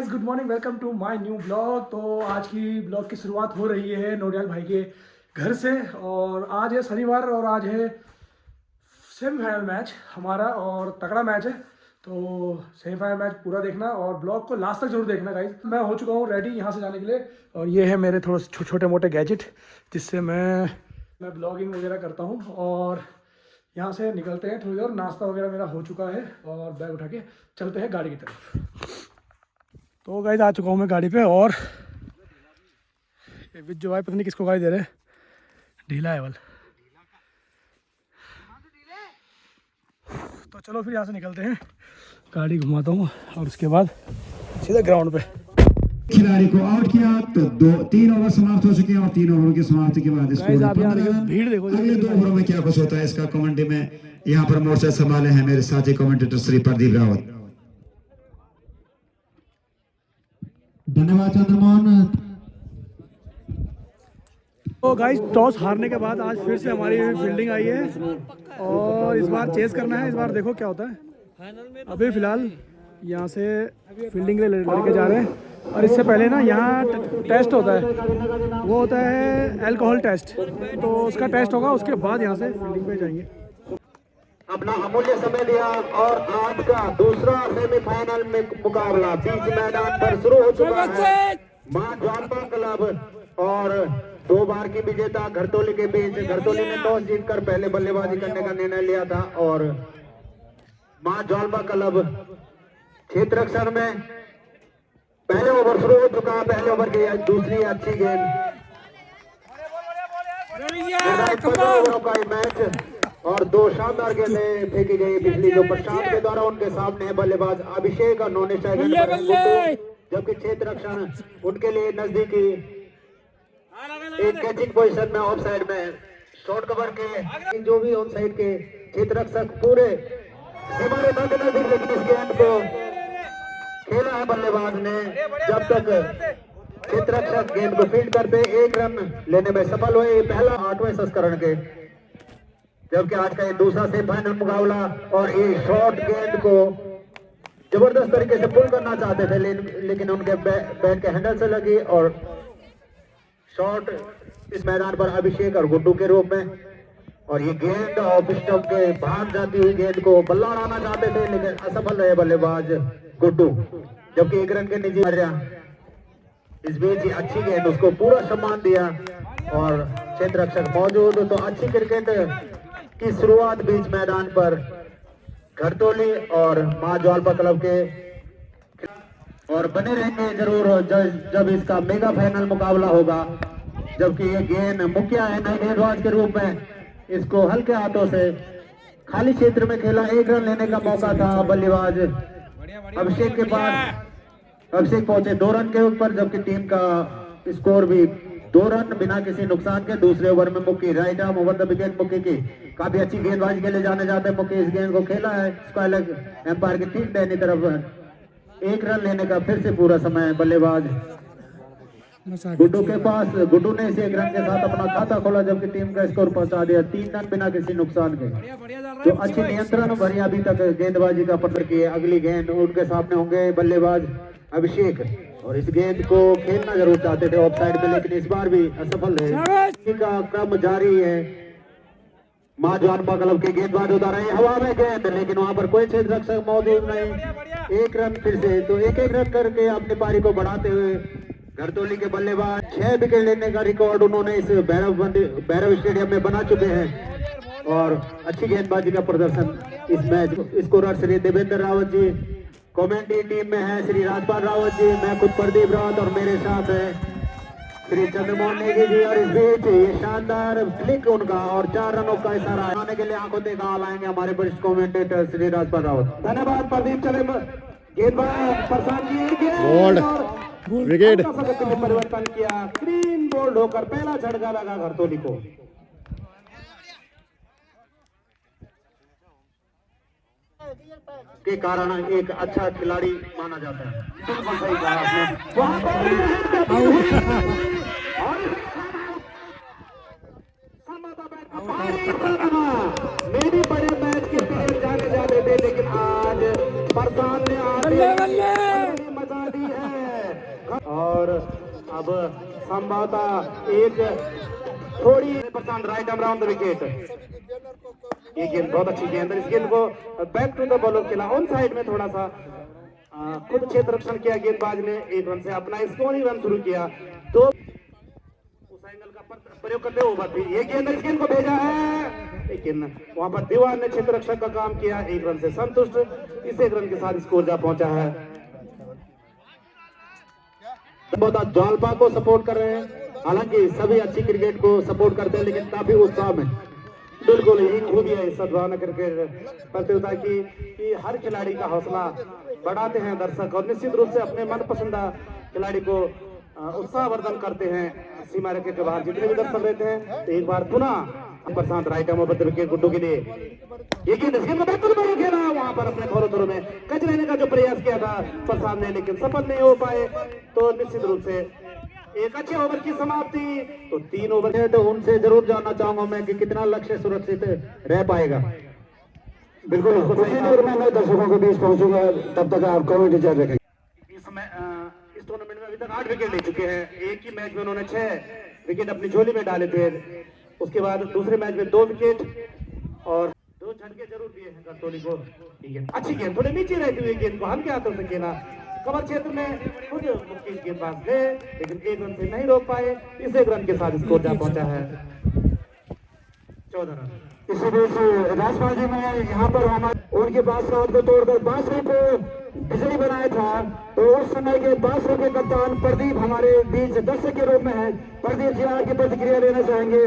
Guys, good morning, welcome to my new blog. तो आज की ब्लॉग की शुरुआत हो रही है नोडियाल भाई के घर से। और आज है शनिवार और आज है सेमीफाइनल मैच हमारा और तगड़ा मैच है। तो सेमीफाइनल मैच पूरा देखना और ब्लॉग को लास्ट तक जरूर देखना गाइस। मैं हो चुका हूँ रेडी यहाँ से जाने के लिए और ये है मेरे थोड़े छोटे मोटे गैजेट जिससे मैं ब्लॉगिंग वगैरह करता हूँ। और यहाँ से निकलते हैं थोड़ी देर, नाश्ता वगैरह मेरा हो चुका है और बैग उठा के चलते हैं गाड़ी की तरफ। तो गाइस आ चुका हूँ मैं गाड़ी पे और ये विज्जू भाई पता नहीं किसको गाड़ी दे रहे हैं, ढीला है बल। तो चलो फिर यहाँ से निकलते हैं, गाड़ी घुमाता हूँ और उसके बाद सीधा ग्राउंड पे। खिलाड़ी को आउट किया तो 3 ओवर समाप्त हो चुके हैं और 3 ओवरों की समाप्ति के बाद स्कोर भीड़ देखो। अगले 2 ओवरों में क्या कुछ होता है इसका कमेंट्री में यहाँ पर मोर्चा संभाले हैं मेरे साथी कमेंटेटर श्री प्रदीप रावत। धन्यवाद चंद्रमोहन। तो गाइस टॉस हारने के बाद आज फिर से हमारी फील्डिंग आई है और इस बार चेस करना है। इस बार देखो क्या होता है। अभी फिलहाल यहाँ से फील्डिंग के लिए लड़के जा रहे हैं और इससे पहले ना यहाँ टेस्ट होता है, वो होता है अल्कोहल टेस्ट। तो उसका टेस्ट होगा, उसके बाद यहाँ से फील्डिंग पे जाएंगे। अपना अमूल्य समय दिया और आज का दूसरा सेमीफाइनल में मुकाबला बीच मैदान पर शुरू हो चुका है। मां ज्वालपा क्लब और 2 बार की विजेता घरतोली के बीच। घरतोली ने टॉस जीतकर पहले बल्लेबाजी करने का निर्णय लिया था और मां ज्वालपा क्लब क्षेत्र रक्षण में पहले ओवर शुरू हो चुका है। पहले ओवर की दूसरी अच्छी गेंद, ओवरों का मैच और 2 शानदार गेंदें फेंकी गई बिजली जो प्रशांत के द्वारा उनके सामने है। बल्लेबाज अभिषेक और नोने जबकि क्षेत्र रक्षण उनके लिए नजदीकी एक कैचिंग पोजीशन में ऑफ साइड में शॉर्ट कवर के जो भी ऑन साइड के क्षेत्र रक्षक पूरे सीमा रेखा के नजदीक, लेकिन इस गेंद को खेला है बल्लेबाज ने। जब तक क्षेत्र रक्षक गेंद को फील्ड करते 1 रन लेने में सफल हुए। पहला 8वें संस्करण के, जबकि आज का ये दूसरा सेमीफाइनल मुकाबला और ये शॉर्ट गेंद को जबरदस्त तरीके से पुल करना चाहते थे लेकिन उनके बैट के हैंडल से लगी और शॉट इस मैदान पर अभिषेक और गुड्डू के रूप में। और ये गेंद ऑफ स्टंप के बाहर जाती हुई गेंद को बल्ला उड़ाना चाहते थे लेकिन असफल रहे बल्लेबाज गुड्डू, जबकि 1 रन के निजी हार। इस बीच अच्छी गेंद, उसको पूरा सम्मान दिया और क्षेत्र रक्षक मौजूद। तो अच्छी क्रिकेट की शुरुआत बीच मैदान पर घरतोली और मां ज्वालपा क्लब के, और बने रहेंगे जरूर जब इसका मेगा फाइनल मुकाबला होगा। जबकि ये गेंद मुखिया है नए गेंदबाज के रूप में, इसको हल्के हाथों से खाली क्षेत्र में खेला। 1 रन लेने का मौका था बल्लेबाज अभिषेक के पास। अभिषेक पहुंचे 2 रन के ऊपर, जबकि टीम का स्कोर भी 2 रन बिना किसी नुकसान के। दूसरे ओवर में मुक्की right arm over the wicket मुक्की की काफी अच्छी गेंदबाजी के लिए जाने जाते हैं। मुक्की इस गेंद को खेला है इसका अलग एम्पायर की ठीक दाहिनी तरफ। 1 रन लेने का फिर से पूरा समय बल्लेबाज गुड्डू के पास। गुड्डू ने इस 1 रन के साथ अपना खाता खोला, जबकि टीम का स्कोर पहुंचा दिया 3 रन बिना किसी नुकसान के। तो अच्छी नियंत्रण भरी अभी तक गेंदबाजी का प्रदर्शन किए। अगली गेंद उनके सामने होंगे बल्लेबाज अभिषेक और इस गेंद को खेलना जरूर चाहते थे ऑफ साइड में, लेकिन इस बार भी असफल रहे। का क्रम जारी है। मां ज्वालपा क्लब के गेंदबाज उतार रहे हवा में गेंद, लेकिन वहां पर कोई क्षेत्र रक्षक मौजूद नहीं। 1 रन फिर से, तो 1-1 रन करके अपनी पारी को बढ़ाते हुए घरतोली के बल्लेबाज 6 विकेट लेने का रिकॉर्ड उन्होंने इस भैरव स्टेडियम में बना चुके हैं। और अच्छी गेंदबाजी का प्रदर्शन इस match. Scorer Shri Devendra Rawat ji, commentary team में है श्री राजपाल रावत जी, मैं खुद प्रदीप रावत और मेरे साथ है श्री चंद्रमोहन नेगी जी। और इस बीच ये शानदार फ्लिक उनका और 4 रनों का इशारा आने के लिए आंखों देखा लाएंगे हमारे वरिष्ठ कमेंटेटर श्री राजपाल रावत। धन्यवाद प्रदीप। चले गेंदबाज प्रशांत जी विकेट परिवर्तन किया, ग्रीन बोल्ड होकर पहला झटका लगा घरतोली को। के कारण एक अच्छा खिलाड़ी माना जाता है। बिल्कुल सही कहा आपने। वहां पर मेरी बड़े मैच के पीरियड जाने जाते थे, लेकिन आज प्रशांत ने मचा दी है। अब संभवतः एक थोड़ी % राइट अराउंड द विकेट। ये गेंद बहुत अच्छी गेंद है, इस गेंद को बैक टू द बॉलर खेला ऑन साइड में, थोड़ा सा खुद क्षेत्र रक्षण किया गेंदबाज ने, 1 रन से अपना स्कोरिंग रन शुरू किया। तो उस एंगल का प्रयोग करते हुए ओवर भी ये गेंद, इस गेंद को भेजा है, लेकिन वहां पर दीवार ने क्षेत्र रक्षक का काम किया, 1 रन से संतुष्ट। इस 1 रन के साथ स्कोर जा पहुंचा है। बहुत जालपा को सपोर्ट कर रहे हैं, हालांकि सभी अच्छी क्रिकेट को सपोर्ट करते हैं, लेकिन काफी उत्साह में। बिल्कुल यही खूबी है सद्भावना क्रिकेट प्रतियोगिता की कि हर खिलाड़ी का हौसला बढ़ाते हैं दर्शक, और निश्चित रूप से अपने मनपसंदा खिलाड़ी को उत्साहवर्धन करते हैं। सीमा रेखा के बाहर जितने भी दर्शक रहते हैं, तो एक बार पुनः प्रशांत राइट ओवर विकेट गुड्डू के लिए ये गेंद खेला, वहां पर अपने थोड़े में कच लेने का जो प्रयास किया था प्रशांत ने, लेकिन सफल नहीं हो पाए। तो निश्चित रूप से एक अच्छे ओवर की समाप्ति। तो 3 ओवर है, तो उनसे जरूर जानना चाहूंगा मैं कि कितना लक्ष्य सुरक्षित रह पाएगा। बिल्कुल उसी दूर में मैं दर्शकों के बीच पहुंचूंगा, तब तक आप कमेंट जारी रखें। इस टूर्नामेंट में अभी तक 8 विकेट ले चुके हैं। एक ही मैच में उन्होंने 6 विकेट अपनी झोली में डाले थे। उसके बाद दूसरे मैच में 2 विकेट और 2 झटके जरूर दिए हैं गर्तोली को। अच्छी गेंद, थोड़ी नीचे रहती हुई गेंद को हल्के हाथों से खेला, कवर क्षेत्र में खुद मुक्केश गेंदबाज गए, लेकिन 1 रन से नहीं रोक पाए। इस 1 रन के साथ स्कोर जा पहुंचा है 14 रन। इसी बीच राजबाजी में यहाँ पर हमारे उनके पास रात को तोड़कर बांसुरी को विजयी बनाया था। तो उस समय के बांसुरी के कप्तान प्रदीप हमारे बीच दर्शक के रूप में है। प्रदीप जी आपकी प्रतिक्रिया लेना चाहेंगे।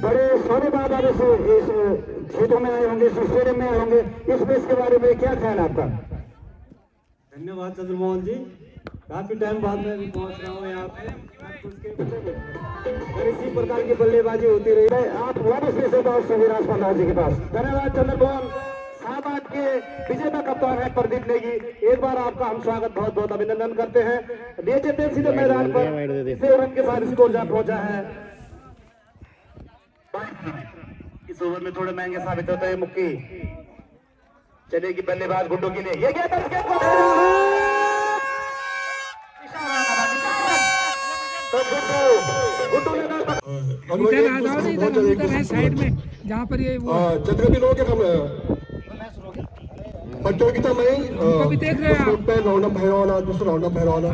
बड़े सोने बाद आप इस क्षेत्रों में आए होंगे, इस स्टेडियम में आए होंगे, इस मैच के बारे में क्या ख्याल है आपका? धन्यवाद चंद्रमोहन जी, काफी टाइम बाद मैं भी पहुंच रहा हूँ यहाँ पे। और इसी प्रकार की बल्लेबाजी होती रही। आप वापस ले सकते हो राजपाल जी के पास। धन्यवाद चंद्रमोहन। 7-8 के विजेता कप्तान है प्रदीप नेगी। एक बार आपका हम स्वागत बहुत बहुत अभिनंदन करते हैं। ले चलते सीधे मैदान पर, इसे रन के साथ स्कोर जा पहुंचा है। इस ओवर में थोड़े महंगे साबित होता है मुक्की। चलेगी बल्लेबाज गुड्डू के लिए, ये गेंद साइड में जहाँ पर ये जितने भी लोग हैं प्रतियोगिता में राउंड भैरवाना, दूसरा राउंड भैरवाना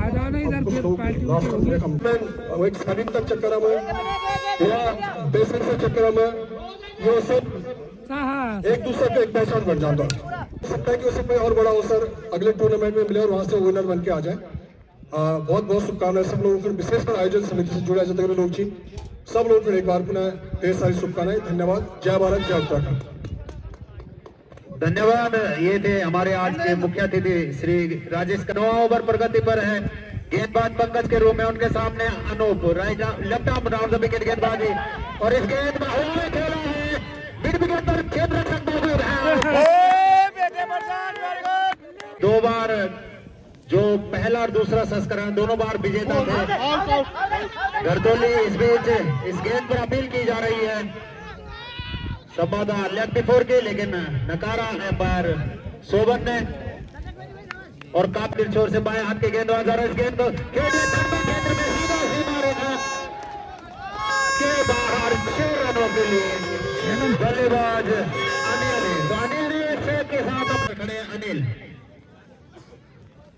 एक शारीरिक चक्कर में या बेसन से चक्कर में ये सब एक दूसरे का एक पहचान बन जाता है। सकता है कि उसे कोई और बड़ा अवसर अगले टूर्नामेंट में मिले और वहां से विनर बन के आ जाए। बहुत बहुत शुभकामनाएं सब लोगों को, विशेषकर आयोजन समिति से जुड़े जितने लोग जी, सब लोगों को एक बार पुनः ढेर सारी शुभकामनाएं। धन्यवाद। जय भारत, जय उत्तराखंड। धन्यवाद। ये थे हमारे आज के मुख्य अतिथि श्री राजेश का। 9वां ओवर प्रगति पर है। गेंदबाज पंकज के रूप में उनके सामने Anoop, right left arm round the wicket गेंदबाजी, और इस गेंद में हवा में खेला है, मिड विकेट पर क्षेत्र रक्षक मौजूद है। 2 बार जो पहला और दूसरा संस्करण दोनों बार विजेता थे गर्दोली। इस बीच इस गेंद पर अपील की जा रही है संवाददाता लेफ्ट बिफोर के, लेकिन नकारा एम्पायर सोबन ने, और काफी छोर से बाएं हाथ के गेंदबाज इस गेंद को क्षेत्र में सीधा सीमा रेखा के बाहर 6 रनों के लिए बल्लेबाज अनिल। तो अनिल 6 के साथ अपने खड़े अनिल।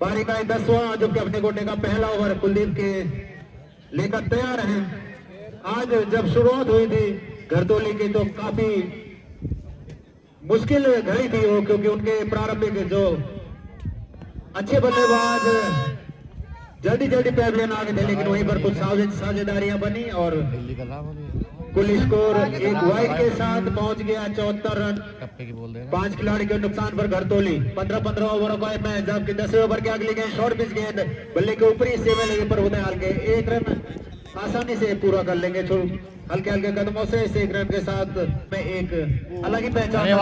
पारी का 10वां, जो कि अपने गोटे का पहला ओवर कुलदीप के लेकर तैयार है। आज जब शुरुआत हुई थी गर्दोली की, तो काफी मुश्किल घड़ी थी वो, क्योंकि उनके प्रारंभिक जो अच्छे बल्लेबाज जल्दी पैवलियन आ गए थे, लेकिन वहीं पर कुछ साझेदारियां बनी और कुल स्कोर एक वाइड के साथ पहुंच गया 74 रन। 5 खिलाड़ी के नुकसान पर गर्दोली 15 ओवरों का मैच, जबकि 10वें ओवर के अगली गेंद शॉर्ट पिच गेंद बल्ले के ऊपरी हिस्से में लगे पर होते हल्के 1 रन आसानी से पूरा कर लेंगे। हल्के कदमों से इस 1 रन के साथ में एक अलग ही पहचान है।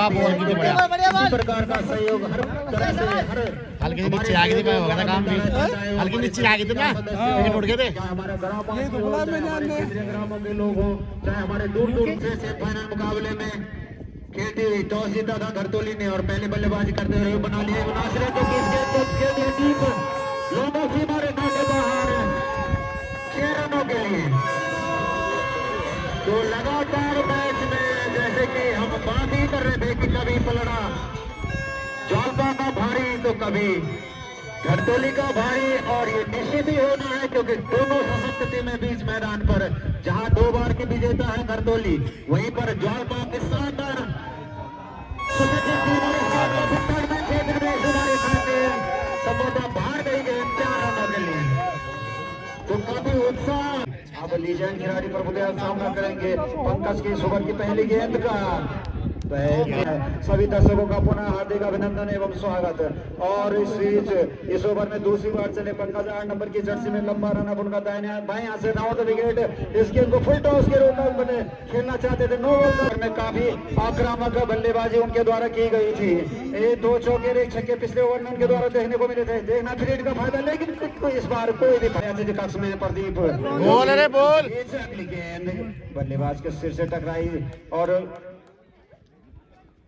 इसी प्रकार का सहयोग हर तरह से हर हल्के नीचे आगे थे, मैं होगा काम भी हल्के नीचे आगे थे ना, लेकिन उड़ गए थे। चाहे हमारे ग्रामों के लोग हो, चाहे हमारे दूर से सेमीफाइनल मुकाबले में खेलती हुई टॉस जीता था गर्दोली ने और पहले बल्लेबाजी करते हुए बना लिया मुनासिर को, लंबा सीमा रेखा के बाहर 6 के लिए। तो लगातार मैच में जैसे कि हम बात ही कर रहे थे कि कभी पलड़ा जौलपा का भारी तो कभी घरतोली का भारी, और ये निश्चित ही होना है क्योंकि दोनों सशक्त टीमें बीच मैदान पर, जहां 2 बार की विजेता है घरतोली, वहीं पर जौलपा के शानदार क्षेत्र में संभवतः बाहर गई गए 4 रनों के लिए। तो काफी उत्साह। अब लीजेंड खिलाड़ी प्रभुदयाल सामना करेंगे पंकज की इस ओवर की पहली गेंद का। सभी दर्शकों का पुनः हार्दिक अभिनंदन एवं स्वागत। और इस बीच इस ओवर में दूसरी बार चले पंकज 8 नंबर की जर्सी में लंबा रन अप उनका दाहिने बाएं हाथ से राउंड द विकेट। इस गेंद को फुल टॉस के रूप में खेलना चाहते थे। 9 ओवर में काफी आक्रामक बल्लेबाजी उनके द्वारा की गई थी। 2 चौके 1 छक्के पिछले ओवर में उनके द्वारा देखने को मिले थे। देखना फील्ड का फायदा, लेकिन इस बार कोई भी कक्ष में प्रदीप बोल अरे बोल। अगली गेंद बल्लेबाज के सिर से टकराई और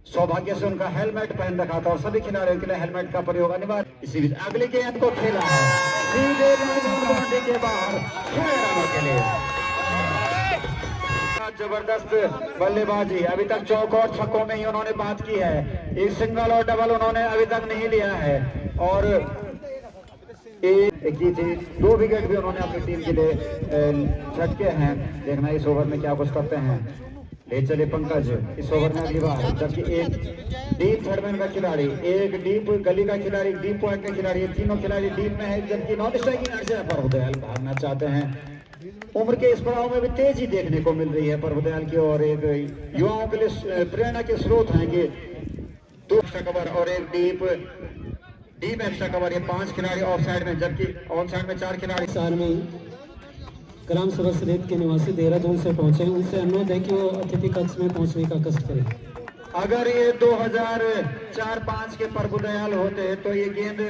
सौभाग्य से उनका हेलमेट पहन रखा था और सभी खिलाड़ियों के लिए हेलमेट का प्रयोग अनिवार्य। इसी बीच अगली गेंद को खेला है सीधे बाउंड्री के बाहर 6 रनों के लिए। जबरदस्त बल्लेबाजी। अभी तक चौक और छक्कों में ही उन्होंने बात की है। एक सिंगल और डबल उन्होंने अभी तक नहीं लिया है और एक की थी 2 विकेट भी उन्होंने अपनी टीम के लिए झटके हैं। देखना इस ओवर में क्या कुछ करते हैं। ले चले पंकज इस ओवर में अगली बार, जबकि एक डीप थर्डमैन का खिलाड़ी, एक डीप गली का खिलाड़ी, डीप पॉइंट का खिलाड़ी, तीनों खिलाड़ी डीप में है, जबकि नॉन स्ट्राइकिंग से प्रभुदयाल भागना चाहते हैं। उम्र के इस पड़ाव में भी तेजी देखने को मिल रही है प्रभुदयाल की, और एक युवाओं के लिए प्रेरणा के स्रोत हैं कि 2 एक्स्ट्रा कवर और एक डीप एक्स्ट्रा कवर, ये 5 खिलाड़ी ऑफ साइड में, जबकि ऑन साइड में 4 खिलाड़ी। सार में ग्राम सभा सरियत के निवासी देहरादून से पहुंचे, उनसे अनुरोध है कि वो अतिथि कक्ष में पहुंचने का कष्ट करें। अगर ये 2004-5 के प्रभुदयाल होते तो ये गेंद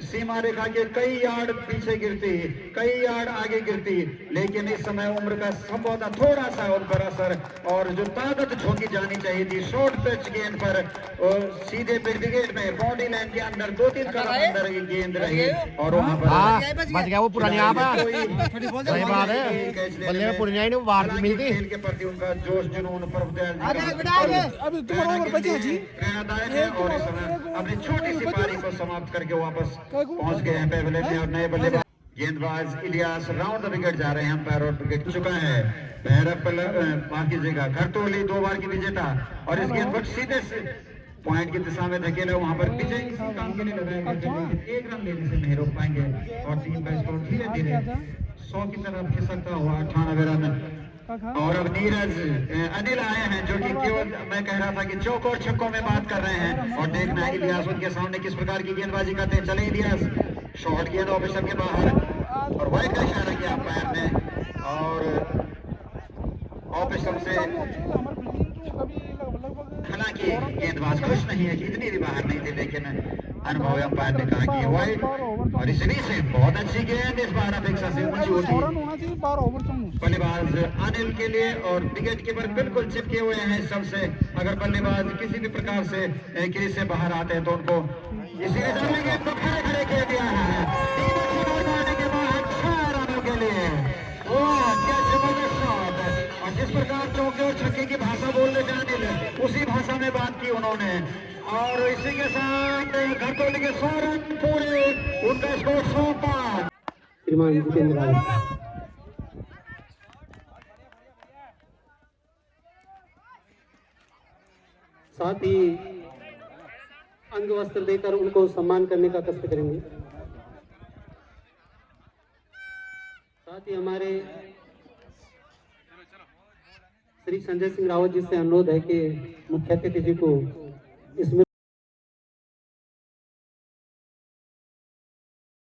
सीमा रेखा के कई यार्ड पीछे गिरती, कई यार्ड आगे गिरती, लेकिन इस समय उम्र का संभवतः थोड़ा सा उन पर असर, और जो ताकत झोंकी जानी चाहिए थी शॉर्ट पिच गेंद पर सीधे विकेट में बाउंड्री लाइन के अंदर 2-3 कदम अंदर ये गेंद रही और वहां पर बच गया वो पुरानी आप सही बात है। बल्ले में पुरानी नहीं बाहर मिलती। खेल के प्रति उनका जोश जुनून प्रभुदयाल प्रेरणादायक है और इस समय अपनी छोटी सी पारी को समाप्त करके वापस पहुंच गए हैं पेवलियन में। और नए बल्लेबाज गेंदबाज इलियास राउंड द विकेट जा रहे हैं। अंपायर और विकेट चुका है। माफ कीजिएगा, घरतोली 2 बार की विजेता, और इस गेंद पर सीधे से पॉइंट की दिशा में धकेला। वहां पर विजय किसी काम के लिए लगाया गया, 1 रन लेने से नहीं रोक पाएंगे और टीम का स्कोर धीरे धीरे 100 की तरफ खिसकता हुआ 98 रन। और अब नीरज अनिल आए हैं जो कि केवल मैं कह रहा था कि चौक और छक्कों में बात कर रहे हैं, और देखना है इलियास उनके सामने किस प्रकार की गेंदबाजी करते हैं। चले इलियास, शॉर्ट गेंद ऑफिसर के बाहर और वाइड का इशारा किया अंपायर ने, और ऑफिसर से हालांकि गेंदबाज खुश नहीं है कि इतनी भी बाहर नहीं थी, लेकिन अनुभवी अंपायर ने कहा कि वाइड, और इसलिए से बहुत अच्छी गेंद इस बार अपेक्षा से ऊंची उठी बल्लेबाज अनिल के लिए, और विकेट कीपर बिल्कुल चिपके हुए हैं सबसे। अगर बल्लेबाज किसी भी प्रकार से क्रीज से बाहर आते हैं तो उनको इसीलिए गेंद को खड़े खड़े किया गया है। के बाद 6 रनों के लिए क्या जबरदस्त शॉट, और जिस प्रकार चौके और छक्के की भाषा बोलने जाने लगे उसी भाषा में बात की उन्होंने, और इसी के साथ घरतोली के 100 रन पूरे, उनका स्कोर 105। साथ ही अंग वस्त्र देकर उनको सम्मान करने का कष्ट करेंगे। साथ ही हमारे श्री संजय सिंह रावत जी से अनुरोध है कि मुख्य अतिथि जी को इसमें